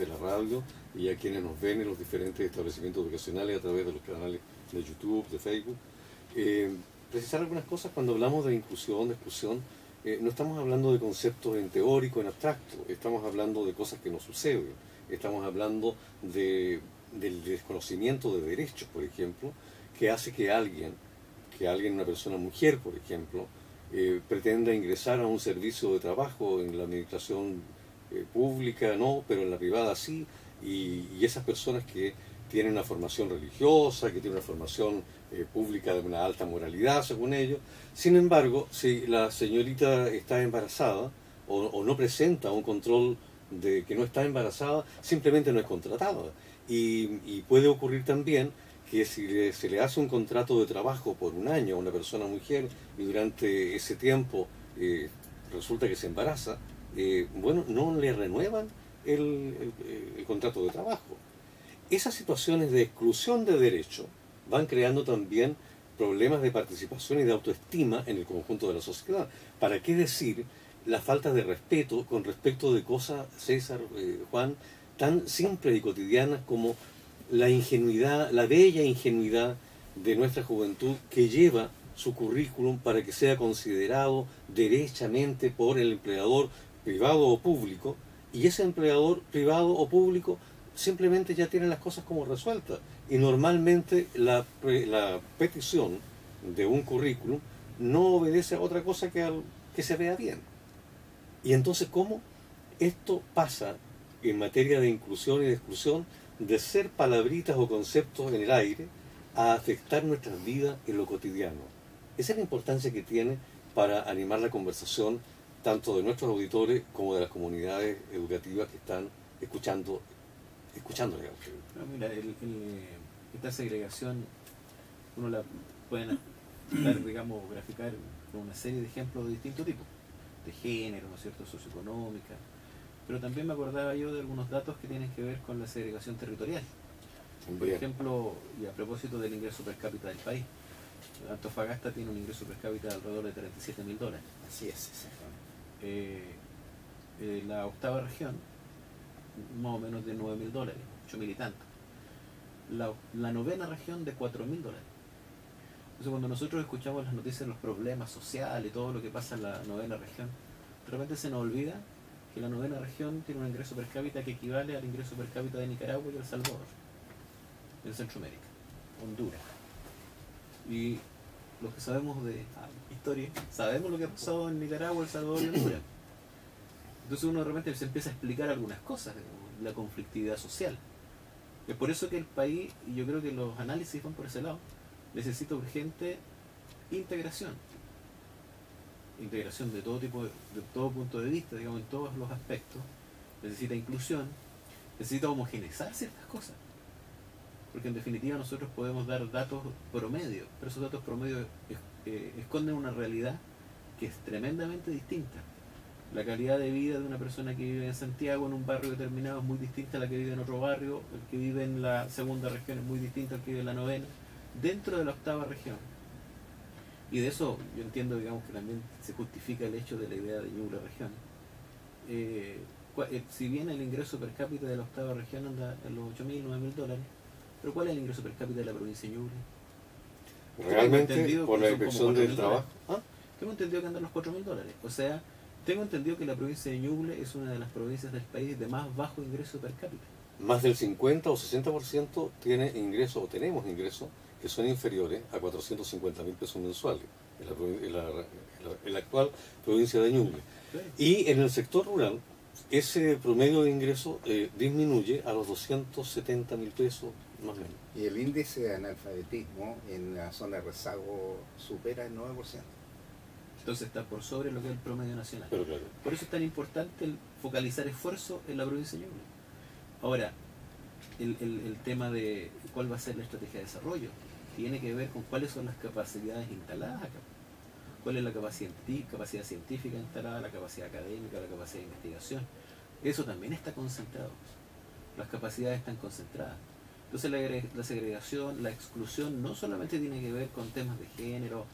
de la radio y a quienes nos ven en los diferentes establecimientos educacionales a través de los canales de YouTube, de Facebook. Precisar algunas cosas cuando hablamos de inclusión, de exclusión. No estamos hablando de conceptos en teórico, en abstracto, estamos hablando de cosas que nos suceden, estamos hablando del desconocimiento de derechos, por ejemplo, que hace que alguien, una persona mujer, por ejemplo, pretenda ingresar a un servicio de trabajo en la administración pública, no, pero en la privada sí, y esas personas que tienen una formación religiosa, que tienen una formación pública de una alta moralidad, según ellos. Sin embargo, si la señorita está embarazada o no presenta un control de que no está embarazada, simplemente no es contratada. Y puede ocurrir también que si se le hace un contrato de trabajo por un año a una persona mujer y durante ese tiempo resulta que se embaraza, bueno, no le renuevan el contrato de trabajo. Esas situaciones de exclusión de derechos van creando también problemas de participación y de autoestima en el conjunto de la sociedad. ¿Para qué decir la falta de respeto con respecto de cosas, César, Juan, tan simples y cotidianas como la ingenuidad, la bella ingenuidad de nuestra juventud que lleva su currículum para que sea considerado derechamente por el empleador privado o público, y ese empleador privado o público simplemente ya tiene las cosas como resueltas, y normalmente la petición de un currículum no obedece a otra cosa que se vea bien. Y entonces, ¿cómo esto pasa en materia de inclusión y de exclusión de ser palabritas o conceptos en el aire a afectar nuestras vidas en lo cotidiano? Esa es la importancia que tiene para animar la conversación tanto de nuestros auditores como de las comunidades educativas que están escuchando. No, mira, esta segregación uno la puede dar, digamos, graficar con una serie de ejemplos de distintos tipos, de género, ¿no es cierto?, socioeconómica, pero también me acordaba yo de algunos datos que tienen que ver con la segregación territorial. Por ejemplo, y a propósito del ingreso per cápita del país, Antofagasta tiene un ingreso per cápita de alrededor de $37.000. Así es, la octava región, más o menos de $9.000, 8.000 y tanto. La novena región de $4.000. Entonces, cuando nosotros escuchamos las noticias de los problemas sociales y todo lo que pasa en la novena región, de repente se nos olvida que la novena región tiene un ingreso per cápita que equivale al ingreso per cápita de Nicaragua y El Salvador, en Centroamérica, Honduras. Y los que sabemos de historia, sabemos lo que ha pasado en Nicaragua, El Salvador y Honduras. Entonces uno de repente se empieza a explicar algunas cosas, la conflictividad social. Es por eso que el país, y yo creo que los análisis van por ese lado, necesita urgente integración. Integración de todo tipo, de todo punto de vista, digamos, en todos los aspectos. Necesita inclusión, necesita homogeneizar ciertas cosas. Porque en definitiva nosotros podemos dar datos promedio, pero esos datos promedio esconden una realidad que es tremendamente distinta. La calidad de vida de una persona que vive en Santiago, en un barrio determinado, es muy distinta a la que vive en otro barrio. El que vive en la segunda región es muy distinto al que vive en la novena, dentro de la octava región. Y de eso yo entiendo, digamos, que también se justifica el hecho de la idea de Ñuble región. Si bien el ingreso per cápita de la octava región anda en los $8.000, $9.000, pero ¿cuál es el ingreso per cápita de la provincia de Ñuble? Realmente, por la inspección del trabajo. Tengo entendido que andan los $4.000. O sea, tengo entendido que la provincia de Ñuble es una de las provincias del país de más bajo ingreso per cápita. Más del 50 o 60% tiene ingresos, o tenemos ingresos, que son inferiores a 450.000 pesos mensuales en la actual provincia de Ñuble. Y en el sector rural, ese promedio de ingresos disminuye a los 270.000 pesos más o menos. Y el índice de analfabetismo en la zona de rezago supera el 9%. Entonces está por sobre lo que es el promedio nacional. Pero claro. Por eso es tan importante el focalizar esfuerzo en la provincia de Ñuble. Ahora, el tema de cuál va a ser la estrategia de desarrollo tiene que ver con cuáles son las capacidades instaladas acá. Cuál es la capacidad científica instalada, la capacidad académica, la capacidad de investigación. Eso también está concentrado. Las capacidades están concentradas. Entonces la segregación, la exclusión no solamente tiene que ver con temas de género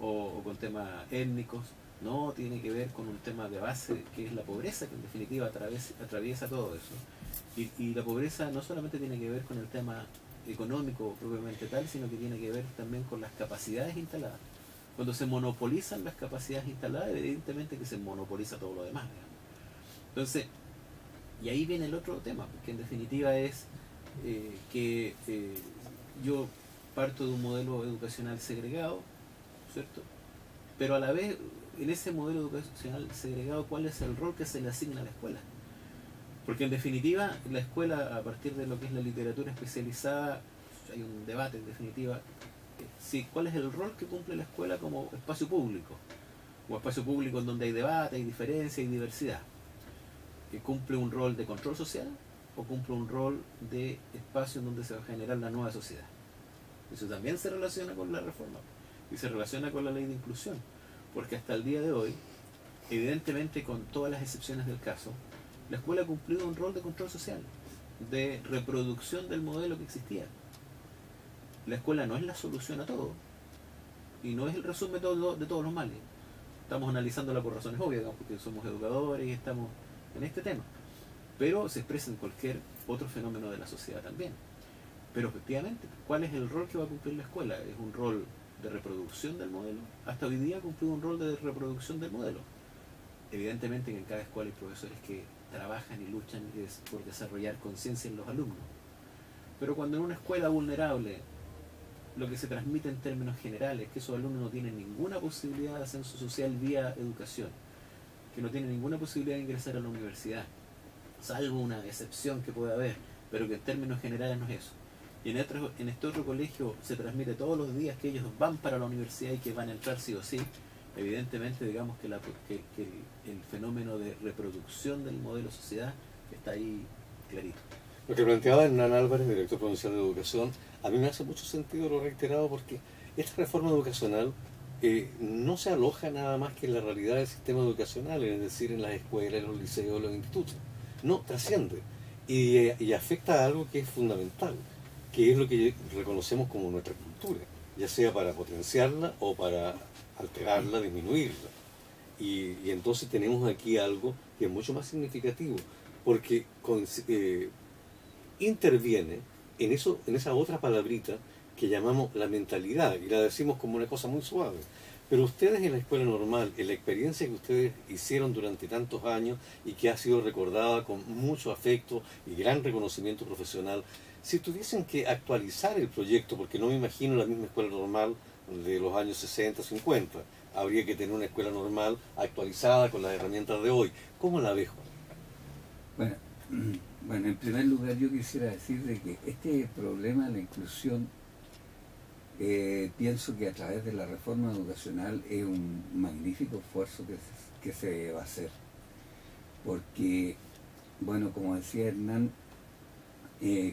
o con temas étnicos, no, tiene que ver con un tema de base que es la pobreza, que en definitiva atraviesa todo eso. Y la pobreza no solamente tiene que ver con el tema económico propiamente tal, sino que tiene que ver también con las capacidades instaladas. Cuando se monopolizan las capacidades instaladas, evidentemente que se monopoliza todo lo demás, digamos. Entonces, y ahí viene el otro tema, porque en definitiva es que yo parto de un modelo educacional segregado, ¿cierto? Pero a la vez, en ese modelo educacional segregado, ¿cuál es el rol que se le asigna a la escuela? Porque en definitiva, la escuela, a partir de lo que es la literatura especializada, hay un debate en definitiva, sí, ¿cuál es el rol que cumple la escuela como espacio público? O espacio público en donde hay debate, hay diferencia, hay diversidad. ¿Que cumple un rol de control social o cumple un rol de espacio en donde se va a generar la nueva sociedad? Eso también se relaciona con la reforma y se relaciona con la ley de inclusión, porque hasta el día de hoy, evidentemente con todas las excepciones del caso, la escuela ha cumplido un rol de control social, de reproducción del modelo que existía. La escuela no es la solución a todo y no es el resumen de todos los males. Estamos analizándola por razones obvias, digamos, porque somos educadores y estamos en este tema, pero se expresa en cualquier otro fenómeno de la sociedad también. Pero efectivamente, ¿cuál es el rol que va a cumplir la escuela? ¿Es un rol de reproducción del modelo? Hasta hoy día ha cumplido un rol de reproducción del modelo. Evidentemente que en cada escuela hay profesores que trabajan y luchan por desarrollar conciencia en los alumnos. Pero cuando en una escuela vulnerable lo que se transmite en términos generales es que esos alumnos no tienen ninguna posibilidad de ascenso social vía educación, que no tienen ninguna posibilidad de ingresar a la universidad, salvo una excepción que pueda haber, pero que en términos generales no es eso. Y en este otro colegio se transmite todos los días que ellos van para la universidad y que van a entrar sí o sí. Evidentemente, digamos que el fenómeno de reproducción del modelo sociedad está ahí clarito. Lo que planteaba Hernán Álvarez, director provincial de Educación, a mí me hace mucho sentido lo reiterado, porque esta reforma educacional no se aloja nada más que en la realidad del sistema educacional, es decir, en las escuelas, en los liceos, en los institutos. No, trasciende y afecta a algo que es fundamental, que es lo que reconocemos como nuestra cultura, ya sea para potenciarla o para alterarla, disminuirla. Y entonces tenemos aquí algo que es mucho más significativo, porque interviene en esa otra palabrita que llamamos la mentalidad, y la decimos como una cosa muy suave. Pero ustedes en la escuela normal, en la experiencia que ustedes hicieron durante tantos años y que ha sido recordada con mucho afecto y gran reconocimiento profesional, si tuviesen que actualizar el proyecto, porque no me imagino la misma escuela normal de los años 60, 50, habría que tener una escuela normal actualizada con las herramientas de hoy. ¿Cómo la ves, Juan? Bueno, en primer lugar yo quisiera decir de que este problema de la inclusión, pienso que a través de la reforma educacional es un magnífico esfuerzo que se va a hacer. Porque, bueno, como decía Hernán,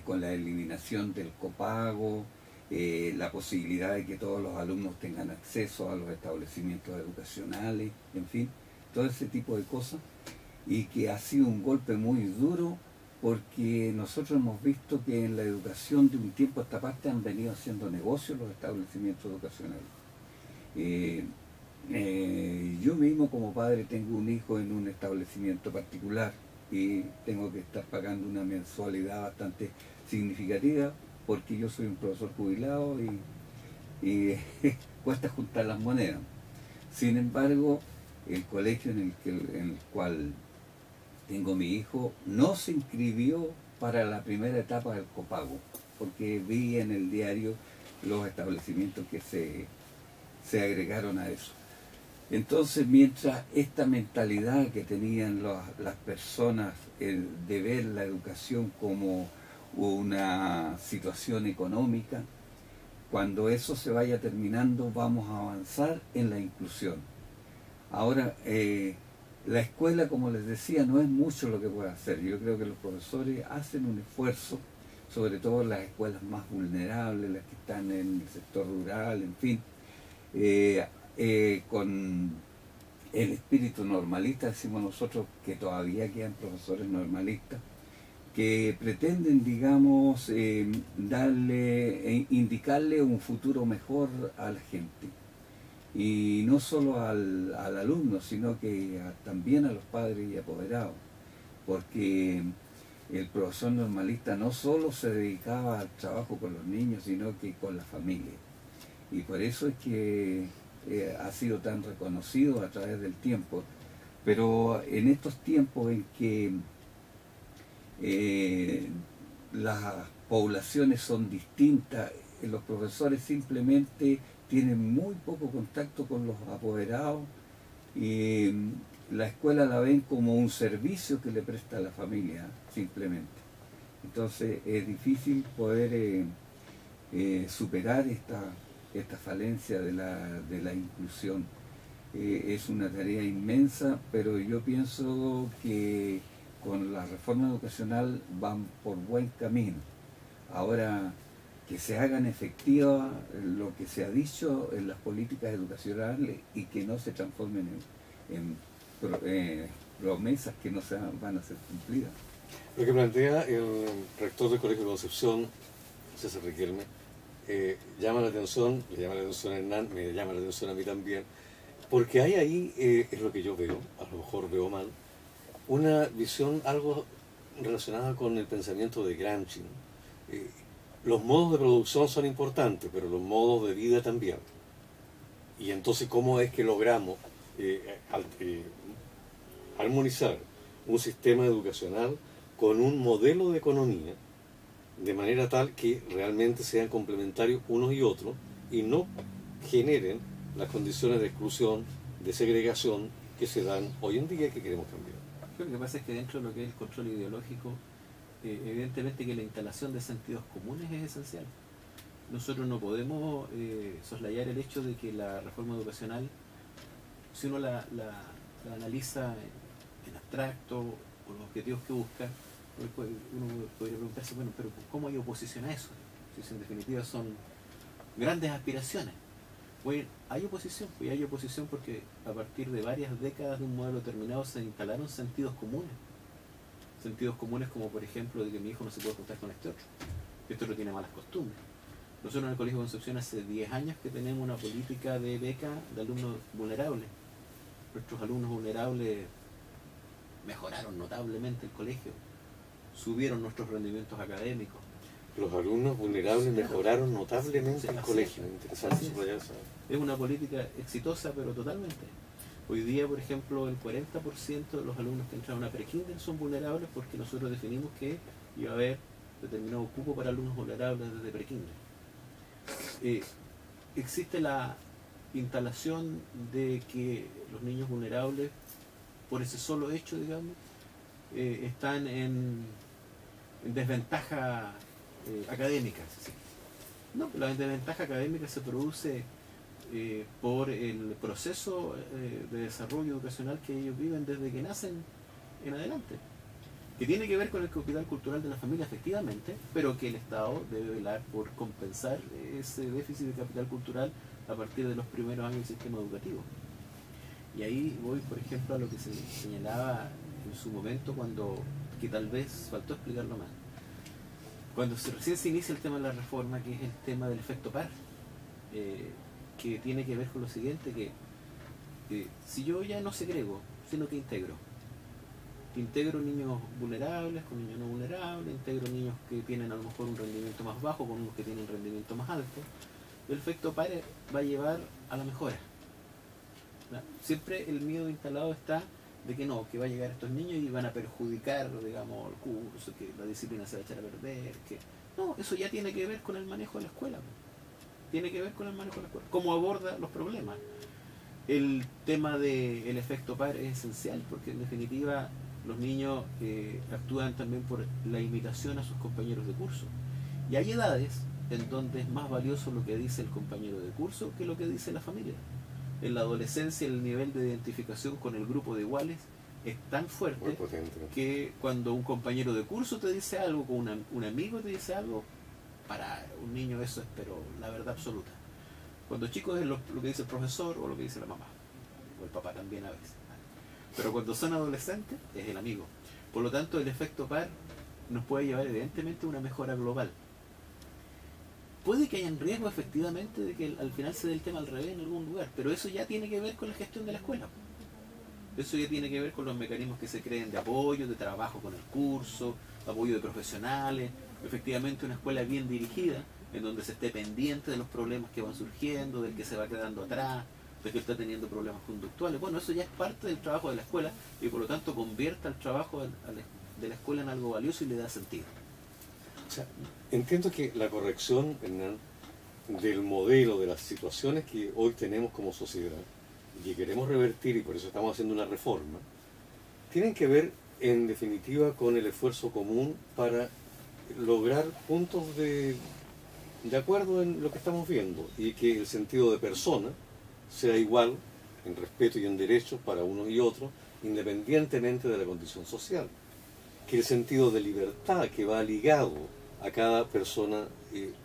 con la eliminación del copago, la posibilidad de que todos los alumnos tengan acceso a los establecimientos educacionales, en fin, todo ese tipo de cosas, y que ha sido un golpe muy duro, porque nosotros hemos visto que en la educación de un tiempo a esta parte han venido haciendo negocios los establecimientos educacionales. Yo mismo como padre tengo un hijo en un establecimiento particular y tengo que estar pagando una mensualidad bastante significativa porque yo soy un profesor jubilado y cuesta juntar las monedas. Sin embargo, el colegio en el cual tengo mi hijo no se inscribió para la primera etapa del copago, porque vi en el diario los establecimientos que se agregaron a eso. Entonces, mientras esta mentalidad que tenían las personas de ver la educación como una situación económica, cuando eso se vaya terminando vamos a avanzar en la inclusión. Ahora, la escuela, como les decía, no es mucho lo que puede hacer. Yo creo que los profesores hacen un esfuerzo, sobre todo en las escuelas más vulnerables, las que están en el sector rural, en fin, con el espíritu normalista, decimos nosotros que todavía quedan profesores normalistas, que pretenden, digamos, indicarle un futuro mejor a la gente. Y no solo al alumno, sino que también a los padres y apoderados, porque el profesor normalista no solo se dedicaba al trabajo con los niños, sino que con la familia. Y por eso es que ha sido tan reconocido a través del tiempo. Pero en estos tiempos en que las poblaciones son distintas, los profesores simplemente tienen muy poco contacto con los apoderados y la escuela la ven como un servicio que le presta a la familia, simplemente. Entonces es difícil poder superar esta falencia de la inclusión. Es una tarea inmensa, pero yo pienso que con la reforma educacional van por buen camino. Ahora, que se hagan efectivas lo que se ha dicho en las políticas educacionales y que no se transformen en promesas que no van a ser cumplidas. Lo que plantea el rector del Colegio de Concepción, César Riquelme, llama la atención, le llama la atención a Hernán, me llama la atención a mí también, porque hay ahí, es lo que yo veo, a lo mejor veo mal, una visión algo relacionada con el pensamiento de Gramsci, ¿no? Los modos de producción son importantes, pero los modos de vida también. Y entonces, ¿cómo es que logramos armonizar un sistema educacional con un modelo de economía de manera tal que realmente sean complementarios unos y otros y no generen las condiciones de exclusión, de segregación que se dan hoy en día y que queremos cambiar? Lo que pasa es que dentro de lo que es el control ideológico, evidentemente que la instalación de sentidos comunes es esencial. Nosotros no podemos soslayar el hecho de que la reforma educacional, si uno la analiza en abstracto, o los objetivos que busca, uno podría preguntarse, bueno, pero ¿cómo hay oposición a eso? Si en definitiva son grandes aspiraciones. Pues hay oposición porque a partir de varias décadas de un modelo determinado se instalaron sentidos comunes. Sentidos comunes como, por ejemplo, de que mi hijo no se puede juntar con este otro tiene malas costumbres. Nosotros en el Colegio de Concepción hace 10 años que tenemos una política de beca de alumnos vulnerables. Nuestros alumnos vulnerables mejoraron notablemente el colegio, subieron nuestros rendimientos académicos. Los alumnos vulnerables mejoraron notablemente el colegio. Interesante subrayar eso. Es una política exitosa, pero totalmente. Hoy día, por ejemplo, el 40% de los alumnos que entran a una pre-kinder son vulnerables porque nosotros definimos que iba a haber determinado cupo para alumnos vulnerables desde pre-kinder. Existe la instalación de que los niños vulnerables, por ese solo hecho, digamos, están en desventaja académica. ¿Sí? No, la desventaja académica se produce por el proceso de desarrollo educacional que ellos viven desde que nacen en adelante, que tiene que ver con el capital cultural de la familia, efectivamente, pero que el Estado debe velar por compensar ese déficit de capital cultural a partir de los primeros años del sistema educativo. Y ahí voy, por ejemplo, a lo que se señalaba en su momento, que tal vez faltó explicarlo más. Cuando recién se inicia el tema de la reforma, que es el tema del efecto par, que tiene que ver con lo siguiente, que si yo ya no segrego, sino que integro niños vulnerables con niños no vulnerables, integro niños que tienen a lo mejor un rendimiento más bajo con unos que tienen un rendimiento más alto, el efecto par va a llevar a la mejora. Siempre el miedo instalado está de que no, que va a llegar estos niños y van a perjudicar, digamos, el curso, que la disciplina se va a echar a perder, que no, eso ya tiene que ver con el manejo de la escuela. Tiene que ver con el manejo de la escuela, cómo aborda los problemas. El tema del efecto par es esencial porque en definitiva los niños actúan también por la imitación a sus compañeros de curso. Y hay edades en donde es más valioso lo que dice el compañero de curso que lo que dice la familia. En la adolescencia el nivel de identificación con el grupo de iguales es tan fuerte que cuando un compañero de curso te dice algo, con un amigo te dice algo, para un niño eso es pero la verdad absoluta. Cuando chicos es lo que dice el profesor o lo que dice la mamá, o el papá también a veces. Pero cuando son adolescentes es el amigo. Por lo tanto el efecto par nos puede llevar evidentemente a una mejora global. Puede que haya riesgo efectivamente de que al final se dé el tema al revés en algún lugar, pero eso ya tiene que ver con la gestión de la escuela. Eso ya tiene que ver con los mecanismos que se creen de apoyo, de trabajo con el curso, apoyo de profesionales, efectivamente una escuela bien dirigida, en donde se esté pendiente de los problemas que van surgiendo, del que se va quedando atrás, de que está teniendo problemas conductuales. Bueno, eso ya es parte del trabajo de la escuela y por lo tanto convierta el trabajo de la escuela en algo valioso y le da sentido. O sea, entiendo que la corrección, Hernán, del modelo, de las situaciones que hoy tenemos como sociedad y que queremos revertir y por eso estamos haciendo una reforma, tienen que ver en definitiva con el esfuerzo común para lograr puntos de acuerdo en lo que estamos viendo y que el sentido de persona sea igual en respeto y en derechos para unos y otros, independientemente de la condición social. Que el sentido de libertad que va ligado a cada persona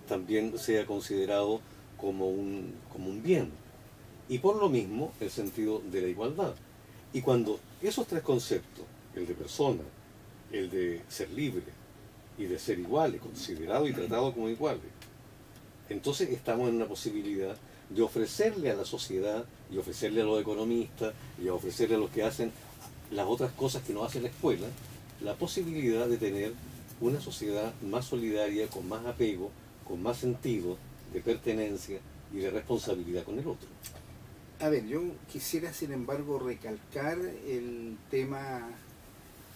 también sea considerado como un bien. Y por lo mismo el sentido de la igualdad. Y cuando esos tres conceptos, el de persona, el de ser libre y de ser iguales, considerado y tratado como iguales, entonces estamos en una posibilidad de ofrecerle a la sociedad y ofrecerle a los economistas y ofrecerle a los que hacen las otras cosas que no hace la escuela, la posibilidad de tener una sociedad más solidaria, con más apego, con más sentido de pertenencia y de responsabilidad con el otro. A ver, yo quisiera sin embargo recalcar el tema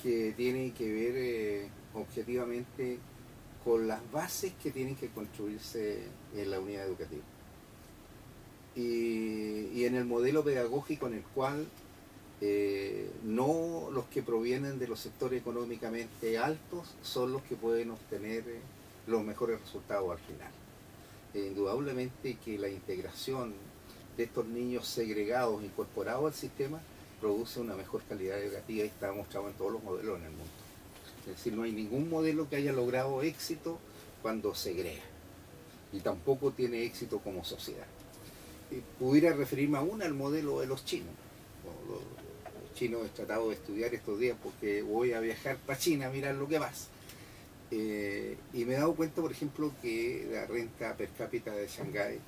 que tiene que ver objetivamente con las bases que tienen que construirse en la unidad educativa y en el modelo pedagógico en el cual no los que provienen de los sectores económicamente altos son los que pueden obtener los mejores resultados al final. Indudablemente que la integración de estos niños segregados, incorporados al sistema, produce una mejor calidad educativa y está demostrado en todos los modelos en el mundo. Es decir, no hay ningún modelo que haya logrado éxito cuando segrega y tampoco tiene éxito como sociedad. Pudiera referirme aún al modelo de los chinos. Los chinos he tratado de estudiar estos días porque voy a viajar para China a mirar lo que pasa. Y me he dado cuenta, por ejemplo, que la renta per cápita de Shanghái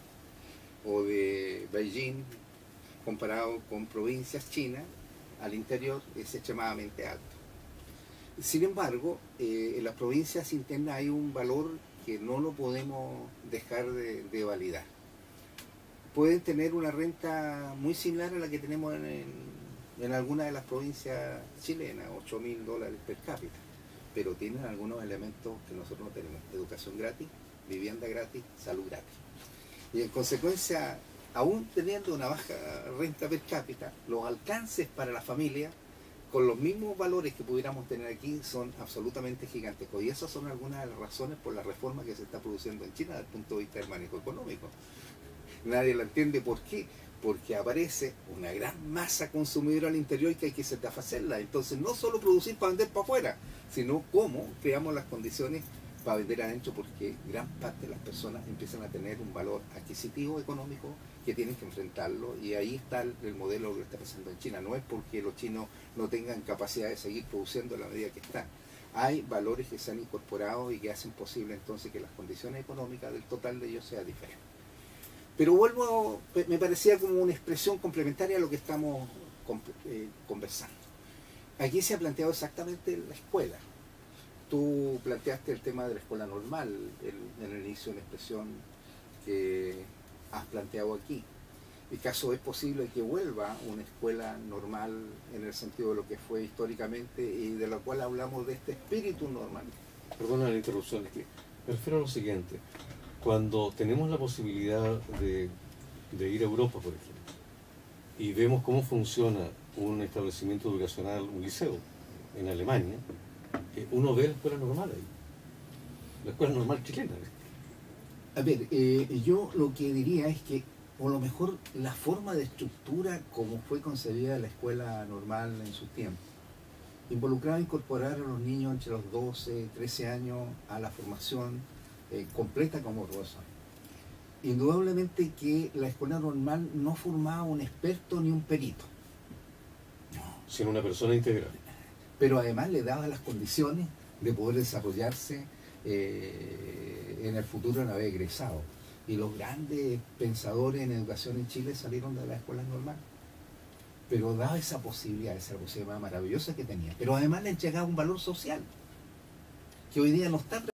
o de Beijing, comparado con provincias chinas, al interior es extremadamente alto. Sin embargo, en las provincias internas hay un valor que no lo podemos dejar de validar. Pueden tener una renta muy similar a la que tenemos en algunas de las provincias chilenas, $8.000 per cápita, pero tienen algunos elementos que nosotros no tenemos: educación gratis, vivienda gratis, salud gratis. Y en consecuencia, aún teniendo una baja renta per cápita, los alcances para la familia, con los mismos valores que pudiéramos tener aquí, son absolutamente gigantescos. Y esas son algunas de las razones por la reforma que se está produciendo en China desde el punto de vista económico. Nadie la entiende. ¿Por qué? Porque aparece una gran masa consumidora al interior y que hay que satisfacerla. Entonces, no solo producir para vender para afuera, sino cómo creamos las condiciones para vender adentro, porque gran parte de las personas empiezan a tener un valor adquisitivo económico que tienen que enfrentarlo, y ahí está el modelo que está pasando en China. No es porque los chinos no tengan capacidad de seguir produciendo a la medida que están. Hay valores que se han incorporado y que hacen posible entonces que las condiciones económicas del total de ellos sea diferente. Pero vuelvo, me parecía como una expresión complementaria a lo que estamos conversando. Aquí se ha planteado exactamente la escuela. Tú planteaste el tema de la escuela normal en el inicio, una expresión que has planteado aquí. ¿El caso es posible que vuelva una escuela normal en el sentido de lo que fue históricamente y de la cual hablamos de este espíritu normal? Perdona la interrupción, es que me refiero a lo siguiente. Cuando tenemos la posibilidad de ir a Europa, por ejemplo, y vemos cómo funciona un establecimiento educacional, un liceo, en Alemania, uno ve la escuela normal ahí, la escuela normal chilena. A ver, yo lo que diría es que, o lo mejor, la forma de estructura como fue concebida la escuela normal en su tiempo, involucraba incorporar a los niños entre los 12, 13 años a la formación completa como Rosa. Indudablemente que la escuela normal no formaba un experto ni un perito, sino una persona integral. Pero además le daba las condiciones de poder desarrollarse en el futuro una vez egresado. Y los grandes pensadores en educación en Chile salieron de la escuela normal. Pero daba esa posibilidad maravillosa que tenía. Pero además le entregaba un valor social. que hoy día no está